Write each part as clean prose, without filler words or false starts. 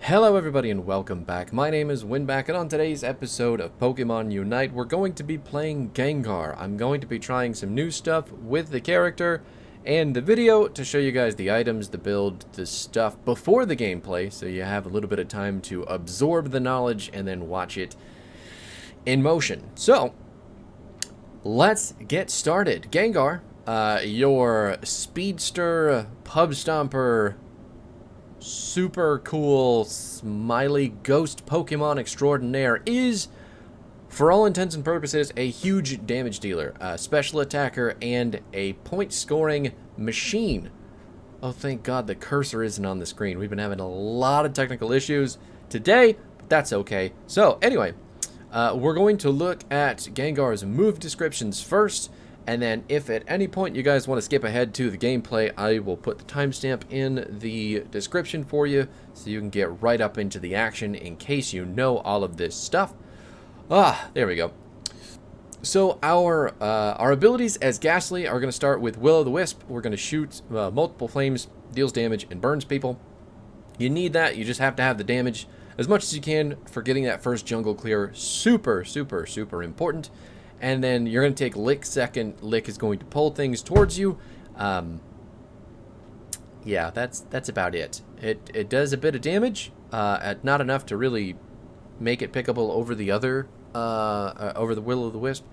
Hello everybody and welcome back. My name is Winback, and on today's episode of Pokemon Unite, we're going to be playing Gengar. I'm going to be trying some new stuff with the character and the video to show you guys the items, the build, the stuff before the gameplay, so you have a little bit of time to absorb the knowledge and then watch it in motion. So, let's get started. Gengar, your speedster, pub stomper, super cool smiley ghost Pokemon extraordinaire, is, for all intents and purposes, a huge damage dealer, a special attacker, and a point scoring machine. Oh, thank God the cursor isn't on the screen. We've been having a lot of technical issues today, but that's okay. So anyway, we're going to look at Gengar's move descriptions first, and then if at any point you guys want to skip ahead to the gameplay, I will put the timestamp in the description for you so you can get right up into the action in case you know all of this stuff. There we go. So our abilities as Ghastly are going to start with Will-O-The-Wisp. We're going to shoot multiple flames, deals damage, and burns people. You need that. You just have to have the damage as much as you can for getting that first jungle clear. Super, super, super important. And then you're going to take Lick second. Lick is going to pull things towards you. Yeah, that's about it. It does a bit of damage, not enough to really make it pickable over the other, over the Will-O-The-Wisp.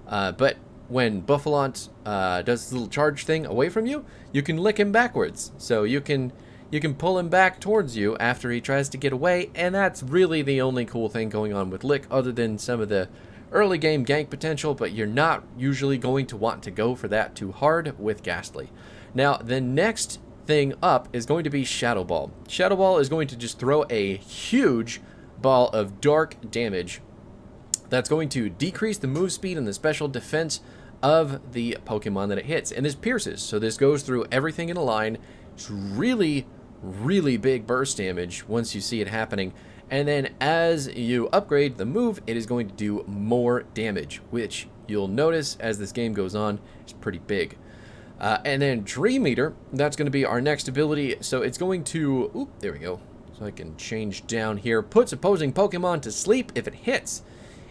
But when Buffalont does this little charge thing away from you, you can lick him backwards. So you can pull him back towards you after he tries to get away, and that's really the only cool thing going on with Lick, other than some of the early game gank potential, but you're not usually going to want to go for that too hard with Ghastly. Now, the next thing up is going to be Shadow Ball. Shadow Ball is going to just throw a huge ball of dark damage that's going to decrease the move speed and the special defense of the Pokemon that it hits. And this pierces, so this goes through everything in a line. It's really, really big burst damage once you see it happening. And then as you upgrade the move, it is going to do more damage, which you'll notice as this game goes on is pretty big. And then Dream Eater, that's going to be our next ability. So it's going to, oop, there we go. So I can change down here. Puts opposing Pokemon to sleep if it hits.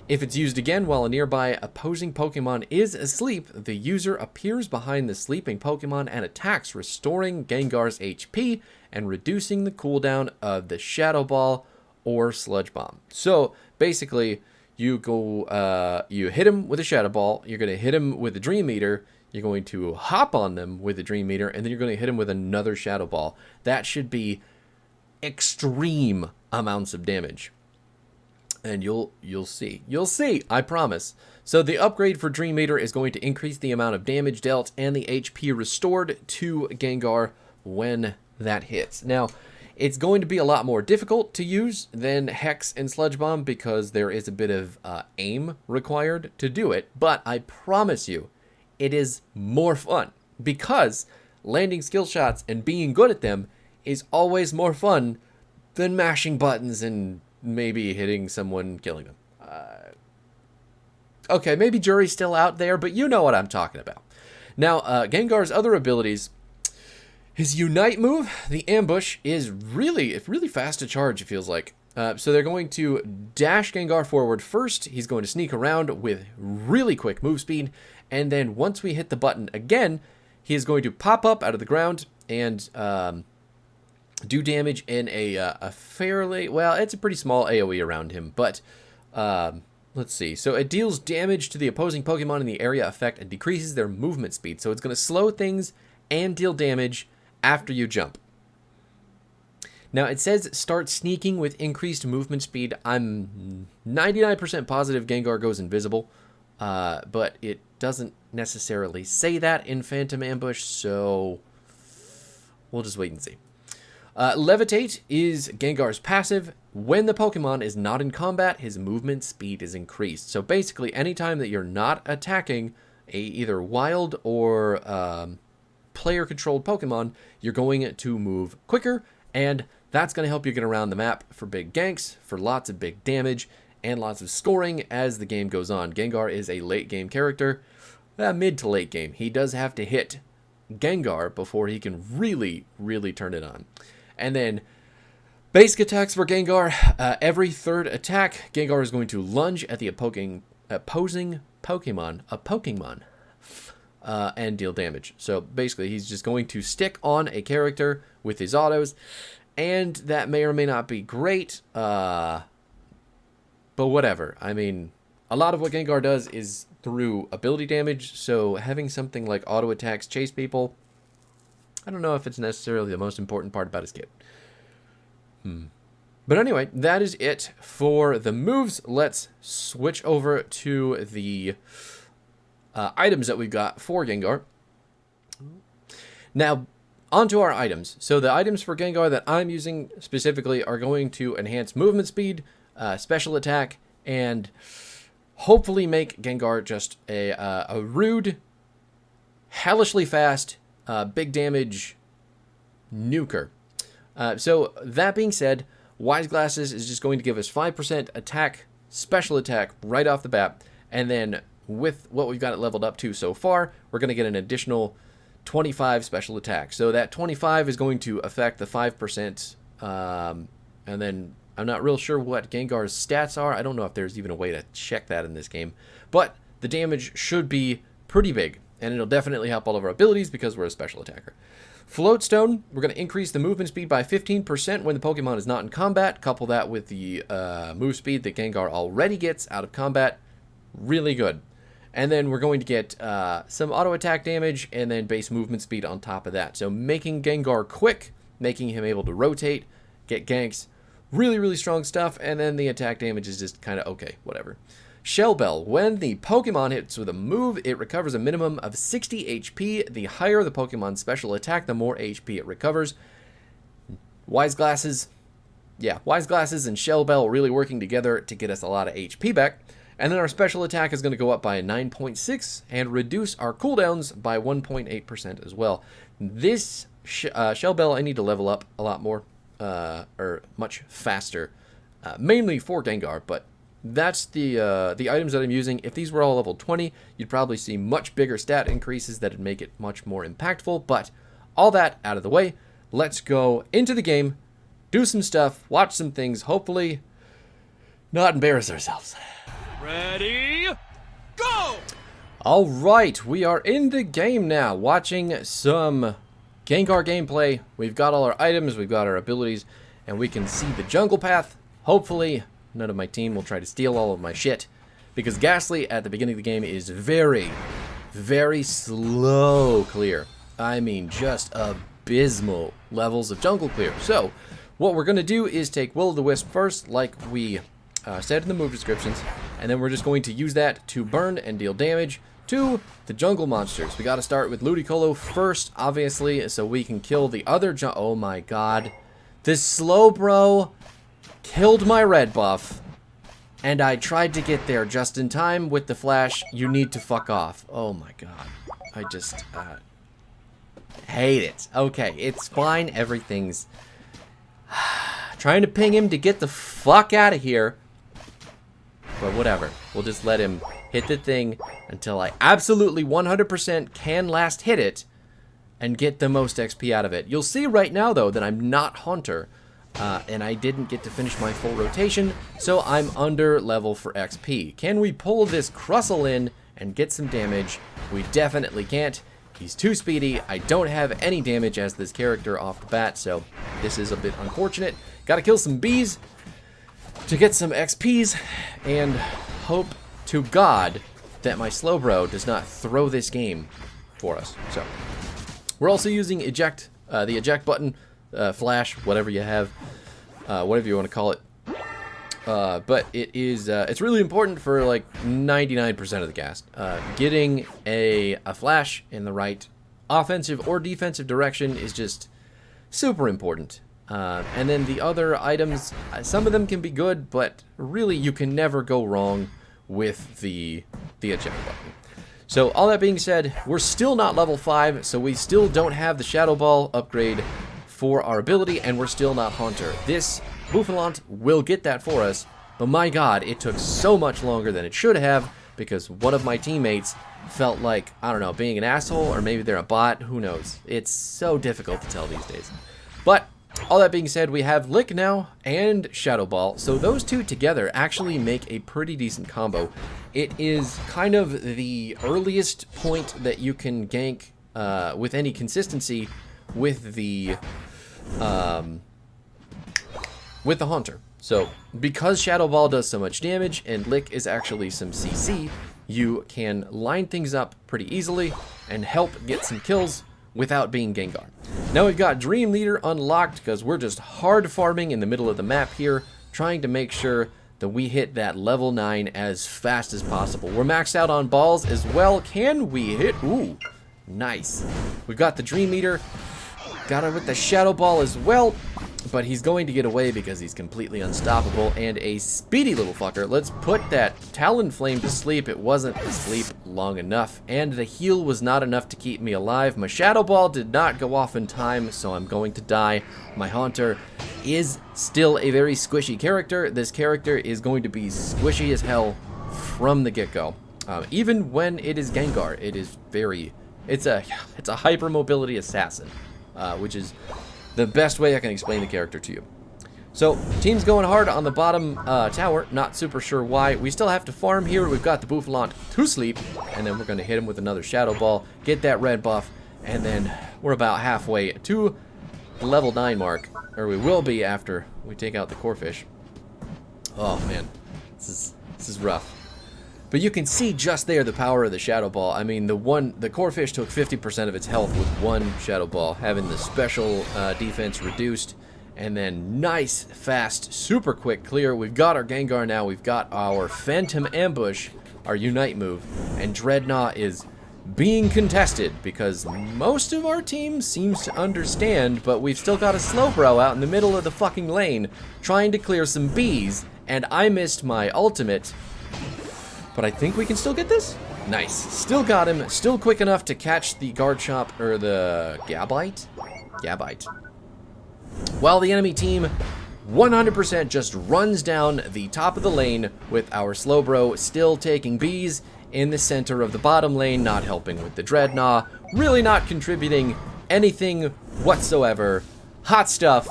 If it's used again while a nearby opposing Pokemon is asleep, the user appears behind the sleeping Pokemon and attacks, restoring Gengar's HP and reducing the cooldown of the Shadow Ball or Sludge Bomb. So basically, you go, you hit him with a Shadow Ball, you're going to hit him with a Dream Eater, you're going to hop on them with a Dream Eater, and then you're going to hit him with another Shadow Ball. That should be extreme amounts of damage. And you'll see. You'll see, I promise. So the upgrade for Dream Eater is going to increase the amount of damage dealt and the HP restored to Gengar when that hits. Now, it's going to be a lot more difficult to use than Hex and Sludge Bomb because there is a bit of aim required to do it. But I promise you, it is more fun because landing skill shots and being good at them is always more fun than mashing buttons and maybe hitting someone, killing them. Okay, maybe jury's still out there, but you know what I'm talking about. Now, Gengar's other abilities. His Unite move, the Ambush, is really fast to charge, it feels like. So they're going to dash Gengar forward first. He's going to sneak around with really quick move speed. And then once we hit the button again, he is going to pop up out of the ground and do damage in a fairly, well, it's a pretty small AoE around him. But let's see. So it deals damage to the opposing Pokemon in the area effect and decreases their movement speed. So it's going to slow things and deal damage after you jump. Now it says start sneaking with increased movement speed. I'm 99% positive Gengar goes invisible, but it doesn't necessarily say that in Phantom Ambush, so we'll just wait and see. Levitate is Gengar's passive. When the Pokemon is not in combat, his movement speed is increased. So basically, anytime that you're not attacking either wild or player-controlled Pokemon, you're going to move quicker, and that's going to help you get around the map for big ganks, for lots of big damage, and lots of scoring as the game goes on. Gengar is a late-game character, mid to late game. He does have to hit Gengar before he can really turn it on. And then Basic attacks for Gengar. Every third attack, Gengar is going to lunge at the opposing Pokemon, and deal damage. So basically, he's just going to stick on a character with his autos, and that may or may not be great, but whatever. I mean, a lot of what Gengar does is through ability damage, so having something like auto attacks chase people, I don't know if it's necessarily the most important part about his kit. But anyway, that is it for the moves. Let's switch over to the items that we've got for Gengar. Now, onto our items. So the items for Gengar that I'm using specifically are going to enhance movement speed, special attack, and hopefully make Gengar just a rude, hellishly fast, big damage nuker. So that being said, Wise Glasses is just going to give us 5% attack, special attack right off the bat. And then with what we've got it leveled up to so far, we're going to get an additional 25 special attack. So that 25 is going to affect the 5%. And then I'm not real sure what Gengar's stats are. I don't know if there's even a way to check that in this game. But the damage should be pretty big. And it'll definitely help all of our abilities because we're a special attacker. Float Stone, we're going to increase the movement speed by 15% when the Pokemon is not in combat. Couple that with the move speed that Gengar already gets out of combat. Really good. And then we're going to get some auto attack damage and then base movement speed on top of that. So making Gengar quick, making him able to rotate, get ganks. Really, really strong stuff. And then the attack damage is just kind of okay, whatever. Shell Bell. When the Pokemon hits with a move, it recovers a minimum of 60 HP. The higher the Pokemon's special attack, the more HP it recovers. Wise Glasses. Yeah, Wise Glasses and Shell Bell really working together to get us a lot of HP back. And then our special attack is going to go up by 9.6 and reduce our cooldowns by 1.8% as well. This Shell Bell I need to level up a lot more, or much faster, mainly for Gengar, but that's the items that I'm using. If these were all level 20, you'd probably see much bigger stat increases that would make it much more impactful. But all that out of the way, let's go into the game, do some stuff, watch some things, hopefully not embarrass ourselves. Ready, go! All right, we are in the game now, watching some Gengar gameplay. We've got all our items, we've got our abilities, and we can see the jungle path. Hopefully none of my team will try to steal all of my shit, because Ghastly at the beginning of the game is very, very slow clear. I mean, just abysmal levels of jungle clear. So, what we're going to do is take Will-O-The-Wisp first, like we said in the move descriptions, and then we're just going to use that to burn and deal damage to the jungle monsters. We got to start with Ludicolo first, obviously, so we can kill the other oh my god. This Slowbro killed my red buff, and I tried to get there just in time with the flash. You need to fuck off. Oh my god. I just hate it. Okay, it's fine. Everything's trying to ping him to get the fuck out of here. But whatever. We'll just let him hit the thing until I absolutely 100% can last hit it and get the most XP out of it. You'll see right now, though, that I'm not Haunter. And I didn't get to finish my full rotation, so I'm under level for XP. Can we pull this Crustle in and get some damage? We definitely can't. He's too speedy. I don't have any damage as this character off the bat, so this is a bit unfortunate. Gotta kill some bees to get some XPs, and hope to God that my Slowbro does not throw this game for us. So, we're also using eject, the eject button, flash, whatever you have, whatever you want to call it. But it is, it's really important for like 99% of the cast. Getting a flash in the right offensive or defensive direction is just super important. And then the other items, some of them can be good, but really you can never go wrong with the eject button. So all that being said, we're still not level 5, so we still don't have the Shadow Ball upgrade for our ability, and we're still not Haunter. This Bouffalant will get that for us, but my god, it took so much longer than it should have, because one of my teammates felt like, I don't know, being an asshole, or maybe they're a bot, who knows. It's so difficult to tell these days. But all that being said, we have Lick now and Shadow Ball, so those two together actually make a pretty decent combo. It is kind of the earliest point that you can gank with any consistency with the Haunter. So because Shadow Ball does so much damage and Lick is actually some CC, you can line things up pretty easily and help get some kills without being Gengar. Now we've got Dream Leader unlocked because we're just hard farming in the middle of the map here, trying to make sure that we hit that level 9 as fast as possible. We're maxed out on balls as well. Can we hit? Ooh, nice. We've got the Dream Leader, got it with the Shadow Ball as well, but he's going to get away because he's completely unstoppable and a speedy little fucker. Let's put that Talonflame to sleep. It wasn't asleep long enough, and the heal was not enough to keep me alive. My Shadow Ball did not go off in time, so I'm going to die. My Haunter is still a very squishy character. This character is going to be squishy as hell from the get-go. Even when it is Gengar, it is very... It's a hypermobility assassin, which is the best way I can explain the character to you. So, team's going hard on the bottom tower. Not super sure why. We still have to farm here. We've got the Bouffalant to sleep, and then we're going to hit him with another Shadow Ball, get that red buff, and then we're about halfway to the level 9 mark, or we will be after we take out the Corphish. Oh man, this is rough. But you can see just there the power of the Shadow Ball. I mean, the Corphish took 50% of its health with one Shadow Ball, having the special defense reduced, and then nice, fast, super quick clear. We've got our Gengar now. We've got our Phantom Ambush, our Unite move, and Dreadnought is being contested because most of our team seems to understand, but we've still got a Slowbro out in the middle of the fucking lane trying to clear some bees, and I missed my ultimate. But I think we can still get this. Nice. Still got him. Still quick enough to catch the Garchomp, or the Gabite? Gabite. While the enemy team 100% just runs down the top of the lane with our Slowbro still taking bees in the center of the bottom lane, not helping with the Dreadnought, really not contributing anything whatsoever. Hot stuff.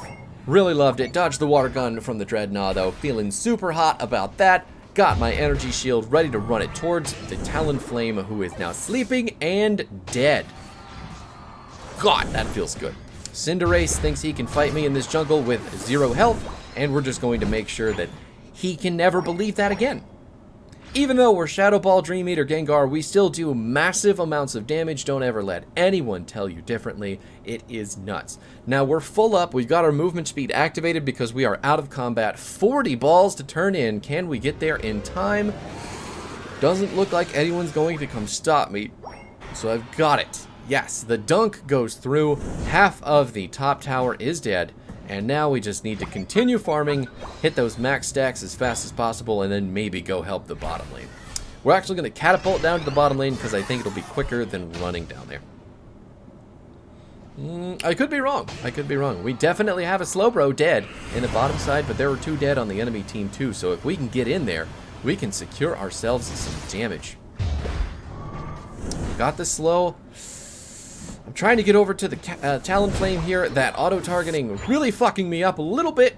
Really loved it. Dodged the water gun from the Dreadnought though. Feeling super hot about that. Got my energy shield ready to run it towards the Talonflame, who is now sleeping and dead. God, that feels good. Cinderace thinks he can fight me in this jungle with 0 health, and we're just going to make sure that he can never believe that again. Even though we're Shadow Ball, Dream Eater, Gengar, we still do massive amounts of damage. Don't ever let anyone tell you differently. It is nuts. Now we're full up. We've got our movement speed activated because we are out of combat. 40 balls to turn in. Can we get there in time? Doesn't look like anyone's going to come stop me. So I've got it. Yes, the dunk goes through. Half of the top tower is dead. And now we just need to continue farming, hit those max stacks as fast as possible, and then maybe go help the bottom lane. We're actually going to catapult down to the bottom lane because I think it'll be quicker than running down there. I could be wrong. I could be wrong. We definitely have a Slowbro dead in the bottom side, but there were 2 dead on the enemy team too. So if we can get in there, we can secure ourselves some damage. Got the slow. I'm trying to get over to the Talonflame here. That auto-targeting really fucking me up a little bit.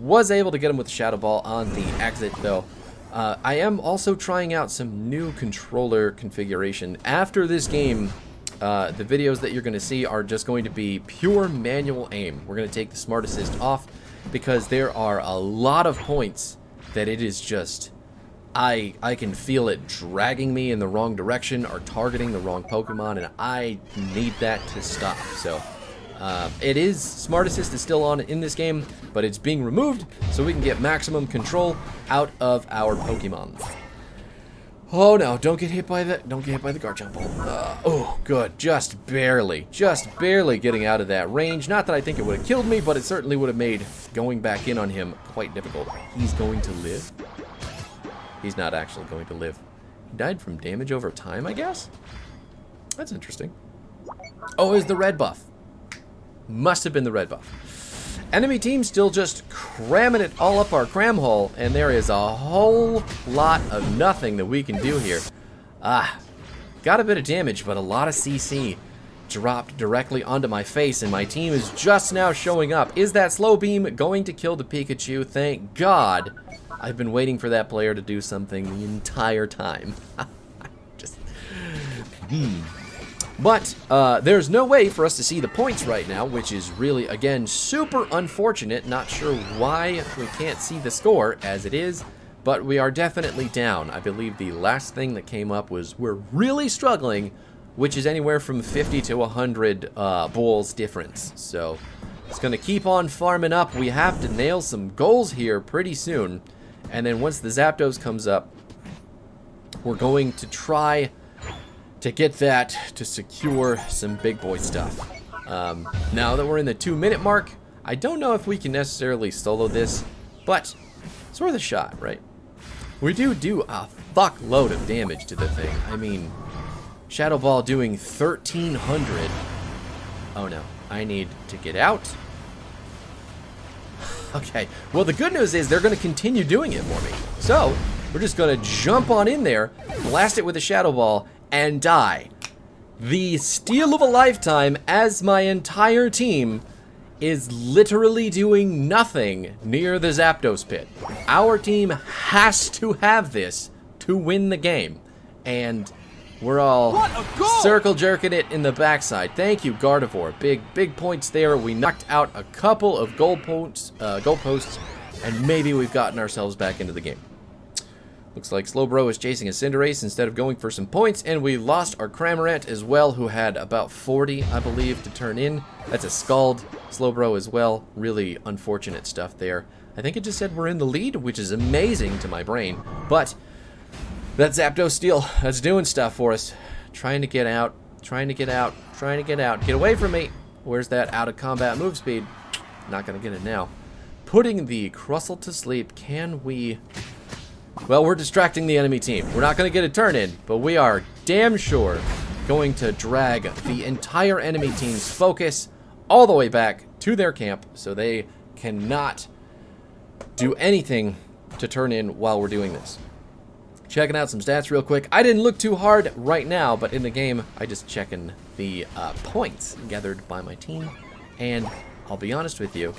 Was able to get him with the Shadow Ball on the exit, though. I am also trying out some new controller configuration. After this game, the videos that you're going to see are just going to be pure manual aim. We're going to take the Smart Assist off because there are a lot of points that it is just... I can feel it dragging me in the wrong direction or targeting the wrong Pokemon, and I need that to stop. So it is, Smart Assist is still on in this game, but it's being removed so we can get maximum control out of our Pokemon. Oh no, don't get hit by the Garchomp Ball. Oh, good, just barely getting out of that range. Not that I think it would have killed me, but it certainly would have made going back in on him quite difficult. He's going to live? He's not actually going to live. He died from damage over time, I guess? That's interesting. Oh, it was the red buff. Must have been the red buff. Enemy team still just cramming it all up our cram hole, and there is a whole lot of nothing that we can do here. Got a bit of damage, but a lot of CC. dropped directly onto my face, and my team is just now showing up. Is that slow beam going to kill the Pikachu? Thank God. I've been waiting for that player to do something the entire time. Just... But there's no way for us to see the points right now, which is really, again, super unfortunate. Not sure why we can't see the score as it is, but we are definitely down. I believe the last thing that came up was we're really struggling, which is anywhere from 50 to 100 bulls difference. So it's going to keep on farming up. We have to nail some goals here pretty soon. And then once the Zapdos comes up, we're going to try to get that to secure some big boy stuff. Now that we're in the 2-minute mark, I don't know if we can necessarily solo this, but it's worth a shot, right? We do a fuckload of damage to the thing. I mean, Shadow Ball doing 1,300. Oh no, I need to get out. Okay, well the good news is they're going to continue doing it for me. So, we're just going to jump on in there, blast it with a Shadow Ball, and die. The steal of a lifetime as my entire team is literally doing nothing near the Zapdos pit. Our team has to have this to win the game. And we're all circle jerking it in the backside. Thank you, Gardevoir. Big points there. We knocked out a couple of goalposts, and maybe we've gotten ourselves back into the game. Looks like Slowbro is chasing a Cinderace instead of going for some points, and we lost our Cramorant as well, who had about 40, I believe, to turn in. That's a Scald Slowbro as well. Really unfortunate stuff there. I think it just said we're in the lead, which is amazing to my brain, but that Zapdos steal, that's doing stuff for us. Trying to get out, trying to get out, trying to get out. Get away from me. Where's that out of combat move speed? Not gonna get it now. Putting the Crustle to sleep. Can we... Well, we're distracting the enemy team. We're not going to get a turn in, but we are damn sure going to drag the entire enemy team's focus all the way back to their camp so they cannot do anything to turn in while we're doing this. Checking out some stats real quick. I didn't look too hard right now, but in the game, I just checking the points gathered by my team, and I'll be honest with you,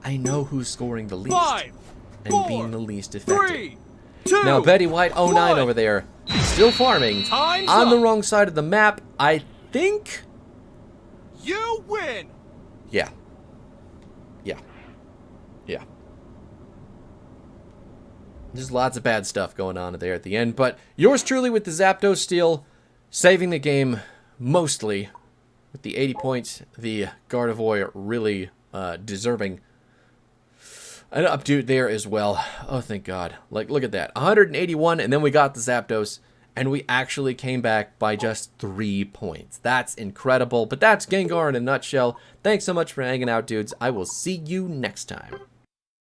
I know who's scoring the least and being the least effective. Now Betty White 09 over there, still farming on the wrong side of the map. I think you win. Yeah. There's lots of bad stuff going on there at the end, but yours truly with the Zapdos steal, saving the game mostly with the 80 points. The Gardevoir really deserving an updo there as well. Oh, thank God. Like, look at that. 181, and then we got the Zapdos, and we actually came back by just 3 points. That's incredible, but that's Gengar in a nutshell. Thanks so much for hanging out, dudes. I will see you next time.